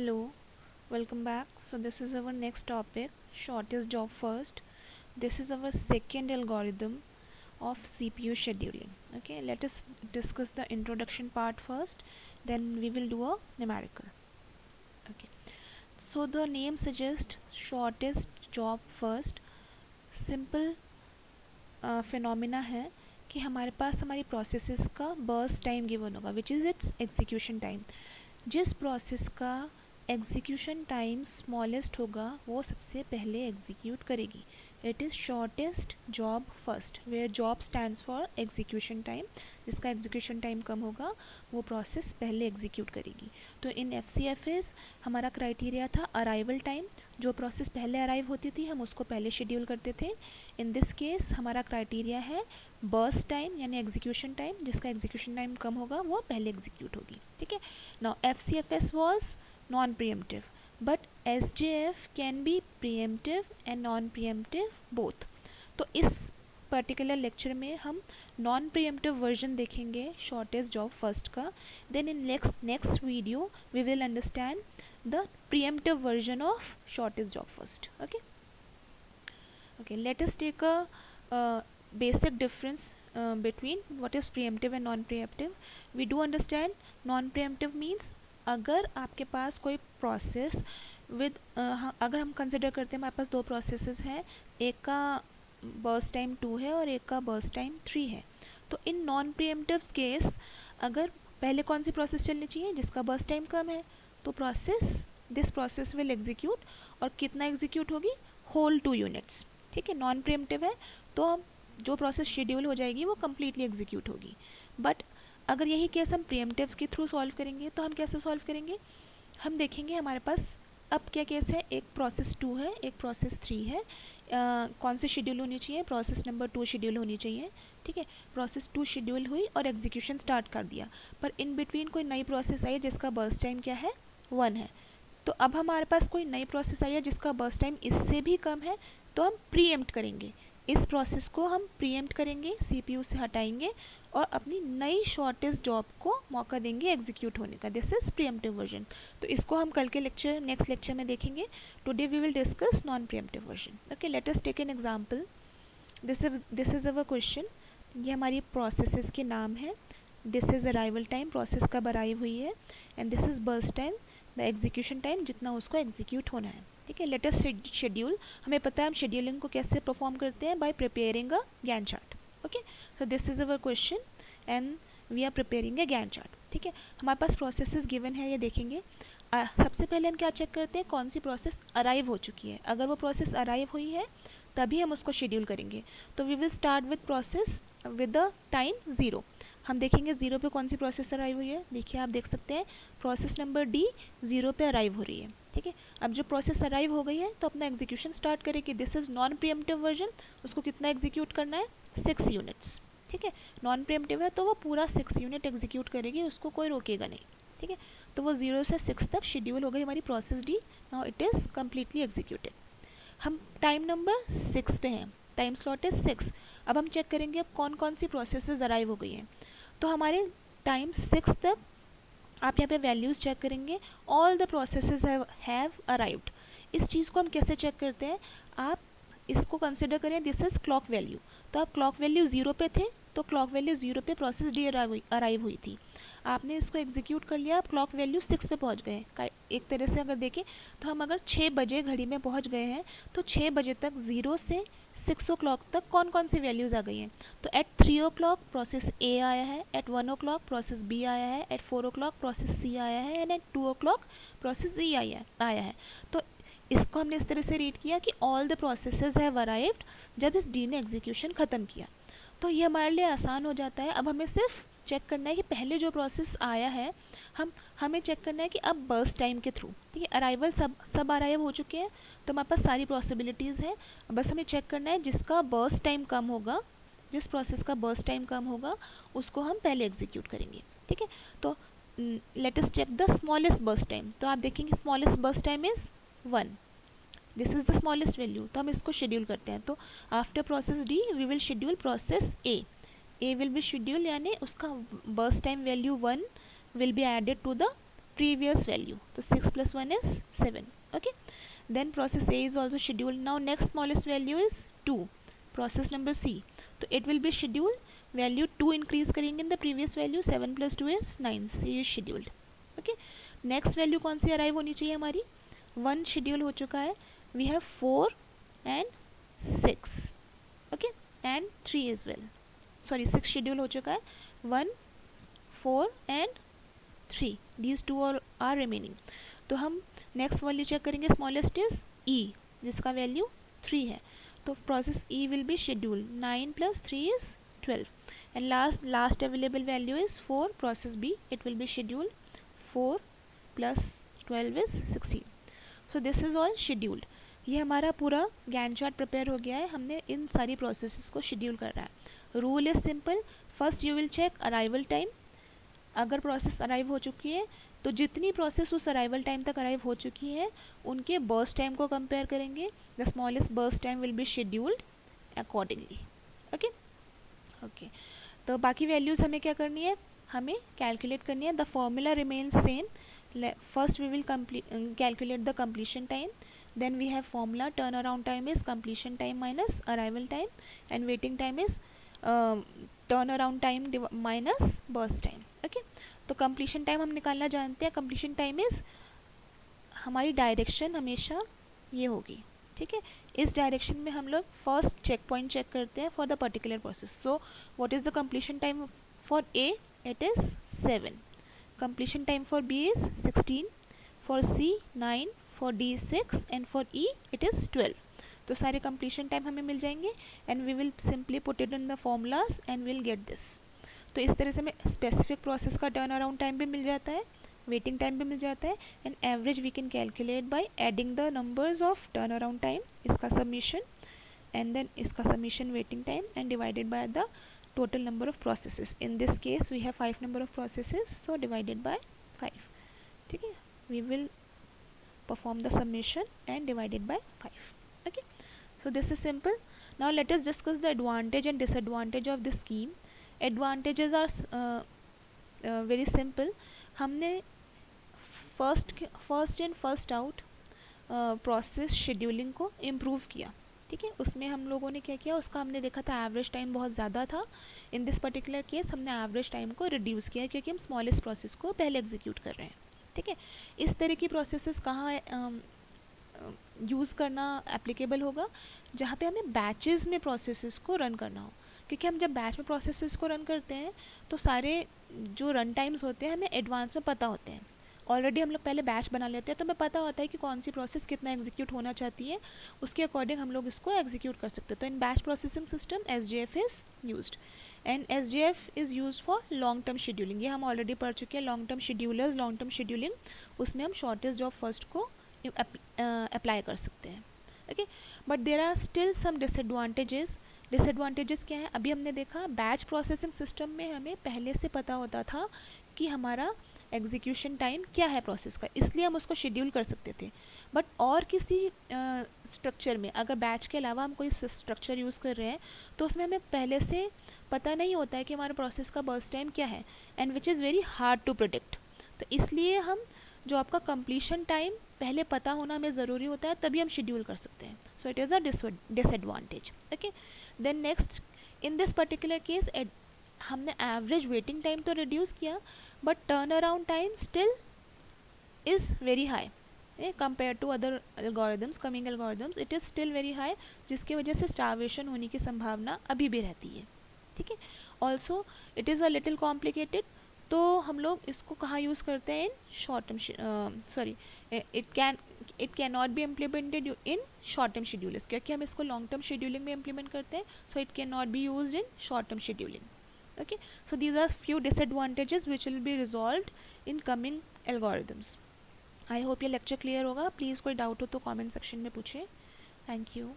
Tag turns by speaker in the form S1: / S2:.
S1: Hello, welcome back. So this is our next topic, shortest job first. This is our second algorithm of CPU scheduling. Okay, let us discuss the introduction part first, then we will do a numerical. Okay, so the name suggests shortest job first. Simple phenomena है कि हमारे पास हमारी processes का burst time given होगा which is its execution time. जिस process का execution time smallest होगा वो सबसे पहले एग्जीक्यूट करेगी. It is shortest job first where job stands for execution time. जिसका एग्जीक्यूशन टाइम कम होगा वो प्रोसेस पहले एग्जीक्यूट करेगी. तो इन FCFAs हमारा क्राइटेरिया था अराइवल टाइम. जो प्रोसेस पहले अराइव होती थी हम उसको पहले शेड्यूल करते थे. इन दिस केस हमारा क्राइटेरिया है बर्स्ट टाइम यानी एग्जीक्यूशन टाइम. जिसका एग्जीक्यूशन टाइम कम होगा वो पहले एग्जीक्यूट होगी. ठीक है. Now FCFS was non-preemptive, but SJF can be preemptive and non-preemptive both. तो इस पर्टिकुलर लेक्चर में हम नॉन प्रिएम्प्टिव वर्जन देखेंगे शॉर्टेस्ट जॉब फर्स्ट का. Then in next video we will understand the preemptive version of shortest job first. Okay, let us take a basic difference between what is preemptive and non-preemptive. We do understand non-preemptive means अगर आपके पास कोई process with अगर हम consider करते हैं हमारे पास दो processes हैं, एक का बर्स्ट टाइम 2 है और एक का बर्स्ट टाइम 3 है. तो इन नॉन प्रिएम्प्टिव केस अगर पहले कौन सी प्रोसेस चलनी चाहिए जिसका बर्स्ट टाइम कम है, तो दिस प्रोसेस विल एग्जीक्यूट. और कितना एग्जीक्यूट होगी? Whole 2 units. ठीक है. नॉन प्रिएम्प्टिव है तो जो प्रोसेस शेड्यूल हो जाएगी वो कम्प्लीटली एग्जीक्यूट होगी. बट अगर यही केस हम प्रिएम्प्टिव्स के थ्रू सॉल्व करेंगे तो हम कैसे सॉल्व करेंगे? हम देखेंगे हमारे पास अब क्या केस है. एक प्रोसेस 2 है, एक प्रोसेस 3 है. कौन सी शेड्यूल होनी चाहिए? प्रोसेस नंबर 2 शेड्यूल होनी चाहिए. ठीक है. प्रोसेस 2 शेड्यूल हुई और एग्जीक्यूशन स्टार्ट कर दिया, पर इन बिटवीन कोई नई प्रोसेस आई जिसका बर्स्ट टाइम क्या है? 1 है. तो अब हमारे पास कोई नई प्रोसेस आई है जिसका बर्स्ट टाइम इससे भी कम है, तो हम प्रीएम्प्ट करेंगे. इस प्रोसेस को हम प्रीएम्प्ट करेंगे, CPU से हटाएंगे और अपनी नई शॉर्टेस्ट जॉब को मौका देंगे एग्जीक्यूट होने का. This is preemptive version. तो इसको हम कल के नेक्स्ट लेक्चर में देखेंगे. Today we will discuss non preemptive version. Okay, let us take an example. This is our question. ये हमारी प्रोसेसेस के नाम है. This is arrival time, process कब अराइव हुई है. And this is burst time, the execution time जितना उसको एग्जीक्यूट होना है. ठीक है. Let us schedule. हमें पता है हम शेड्यूलिंग को कैसे परफॉर्म करते हैं, by preparing a Gantt chart. Okay, so this is our question and we are preparing a Gantt chart. ठीक है. हमारे पास प्रोसेसेस गिवन है, ये देखेंगे. सबसे पहले हम क्या चेक करते हैं? कौन सी प्रोसेस अराइव हो चुकी है. अगर वो प्रोसेस अराइव हुई है तभी हम उसको शेड्यूल करेंगे. तो we will start with process with the time 0. हम देखेंगे 0 पे कौन सी प्रोसेस अराइव हुई है. देखिए, आप देख सकते हैं प्रोसेस नंबर D 0 पे अराइव हो रही है. ठीक है. अब जो प्रोसेस अराइव हो गई है तो अपना एग्जीक्यूशन स्टार्ट करेगी. This is non preemptive version. उसको कितना एग्जीक्यूट करना है? 6 यूनिट्स. ठीक है. नॉन प्रिएम्प्टिव है तो वो पूरा 6 यूनिट एग्जीक्यूट करेगी, उसको कोई रोकेगा नहीं. ठीक है. तो वो 0 से 6 तक शेड्यूल हो गई हमारी process D. Now it is completely executed. हम टाइम नंबर 6 पे हैं. Time slot is 6. अब हम चेक करेंगे अब कौन कौन सी प्रोसेसेस अराइव हो गई हैं. तो हमारे टाइम 6 तक आप यहाँ पे वैल्यूज़ चेक करेंगे. All the processes have arrived. इस चीज़ को हम कैसे चेक करते हैं? आप इसको कंसिडर करें, दिस इज़ क्लॉक वैल्यू. तो आप क्लॉक वैल्यू 0 पे थे तो क्लॉक वैल्यू 0 पे प्रोसेस D अराइव हुई थी. आपने इसको एग्जीक्यूट कर लिया, आप क्लॉक वैल्यू 6 पे पहुंच गए. एक तरह से अगर देखें तो हम अगर 6 बजे घड़ी में पहुंच गए हैं तो 6 बजे तक 0 से 6 ओ क्लॉक तक कौन कौन सी वैल्यूज़ आ गई हैं. तो at 3 o'clock process A आया है, at 1 o'clock process B आया है, at 4 o'clock process C आया है and at 2 o'clock process E आया है. तो इसको हमने इस तरह से रीड किया कि all the processes have arrived जब इस D ने एग्जीक्यूशन ख़त्म किया. तो ये हमारे लिए आसान हो जाता है. अब हमें सिर्फ चेक करना है कि पहले जो प्रोसेस आया है हमें चेक करना है कि अब बर्स्ट टाइम के थ्रू. ठीक है. अराइवल सब अराइव हो चुके हैं तो हमारे पास सारी पॉसिबिलिटीज़ है. बस हमें चेक करना है जिसका बर्स्ट टाइम कम होगा, जिस प्रोसेस का बर्स्ट टाइम कम होगा उसको हम पहले एग्जीक्यूट करेंगे. ठीक है. तो let us check the smallest burst time. तो आप देखेंगे smallest burst time is 1. This is the smallest value. तो हम इसको शेड्यूल करते हैं. तो after process D we will schedule process A will be schedule, यानी उसका burst time value 1 will be added to the previous value. So 6 plus 1 is 7. Okay, then process A is also scheduled. Now next smallest value is 2, process number C. So it will be scheduled, value 2 increase करेंगे in the previous value, 7 plus 2 is 9, C is scheduled. Okay, next value कौन सी arrive होनी चाहिए हमारी, 1 schedule हो चुका है, we have 4 and 6. Okay, and 3 as well, sorry 6 schedule हो चुका है, 1 4 and 3, these two are remaining. तो हम नेक्स्ट वैल्यू चेक करेंगे, स्मॉलेस्ट इज ई जिसका वैल्यू 3 है, तो process E will be schedule, 9 plus 3 is 12 and last available value is 4, process B it will be schedule 4 plus 12 is 16. So this is all scheduled. ये हमारा पूरा gain chart prepare हो गया है, हमने इन सारी प्रोसेसेस को शेड्यूल कर रहा है. Rule is simple, first you will check arrival time. अगर प्रोसेस अराइव हो चुकी है तो जितनी प्रोसेस उस अराइवल टाइम तक अराइव हो चुकी है उनके बर्स्ट टाइम को कंपेयर करेंगे. The smallest burst time will be scheduled accordingly. Okay okay, तो बाकी वैल्यूज़ हमें क्या करनी है, हमें कैलकुलेट करनी है. The formula remains same. First we will calculate the completion time, then we have formula turn around time is completion time minus arrival time and waiting time is turn around time minus burst time. Okay, तो completion time हम निकालना जानते हैं. completion time is हमारी direction हमेशा ये होगी, ठीक है. इस डायरेक्शन में हम लोग फर्स्ट चेक पॉइंट चेक करते हैं for the particular process. So what is the completion time for A, it is 7. completion time for B is 16, for C 9, for D 6 and for E it is 12. तो सारे completion time हमें मिल जाएंगे and we will simply put it in the formulas and we'll get this. तो इस तरह से हमें specific process का turn around time भी मिल जाता है, waiting time भी मिल जाता है and average we can calculate by adding the numbers of turn around time, इसका summation and then इसका summation waiting time and divided by the total number of processes. In this case we have 5 number of processes, so divided by 5. ठीक है, we will perform the summation and divided by 5. Okay, so this is simple. Now let us discuss the advantage and disadvantage of this scheme. Advantages are very simple. हमने first in first out process scheduling को improve किया, ठीक है. उसमें हम लोगों ने क्या किया, उसका हमने देखा था एवरेज टाइम बहुत ज़्यादा था. इन दिस पर्टिकुलर केस हमने एवरेज टाइम को रिड्यूस किया क्योंकि हम स्मॉलेस्ट प्रोसेस को पहले एग्जीक्यूट कर रहे हैं, ठीक है. इस तरह की प्रोसेसेस कहाँ यूज़ करना एप्लीकेबल होगा, जहाँ पे हमें बैचेस में प्रोसेसेस को रन करना हो. क्योंकि हम जब बैच में प्रोसेसेस को रन करते हैं तो सारे जो रन टाइम्स होते हैं हमें एडवांस में पता होते हैं. ऑलरेडी हम लोग पहले बैच बना लेते हैं तो हमें पता होता है कि कौन सी प्रोसेस कितना एग्जीक्यूट होना चाहती है, उसके अकॉर्डिंग हम लोग इसको एग्जीक्यूट कर सकते हैं. तो in batch processing system SJF is used and SJF is use for long term scheduling. ये हम ऑलरेडी पढ़ चुके हैं, long term schedulers, long term scheduling. उसमें हम शॉर्टेस्ट जॉब फर्स्ट को अप्लाई कर सकते हैं. Okay, but there are still some disadvantages. Disadvantages क्या है, अभी हमने देखा बैच प्रोसेसिंग सिस्टम में हमें पहले से पता होता था कि हमारा एग्जीक्यूशन टाइम क्या है प्रोसेस का, इसलिए हम उसको शेड्यूल कर सकते थे. बट और किसी स्ट्रक्चर में अगर बैच के अलावा हम कोई स्ट्रक्चर यूज़ कर रहे हैं तो उसमें हमें पहले से पता नहीं होता है कि हमारे प्रोसेस का बर्स्ट टाइम क्या है and which is very hard to predict. तो इसलिए हम जो आपका कंप्लीशन टाइम पहले पता होना हमें ज़रूरी होता है, तभी हम शेड्यूल कर सकते हैं. So it is a disadvantage. Okay, then next, in this particular case हमने एवरेज वेटिंग टाइम तो रिड्यूस किया but turn around time still is very high compare to other algorithms, coming algorithms. It is still very high, जिसकी वजह से starvation होने की संभावना अभी भी रहती है, ठीक है. Also it is a little complicated, तो हम लोग इसको कहाँ यूज़ करते हैं, in short term, sorry it can not be implemented in short term schedulers, क्योंकि हम इसको लॉन्ग टर्म शेड्यूलिंग में इम्प्लीमेंट करते हैं. So it can not be used in short term scheduling. Okay, so these are few disadvantages which will be resolved in coming algorithms. I hope ये lecture clear होगा. Please कोई doubt हो तो comment section में पूछें. Thank you.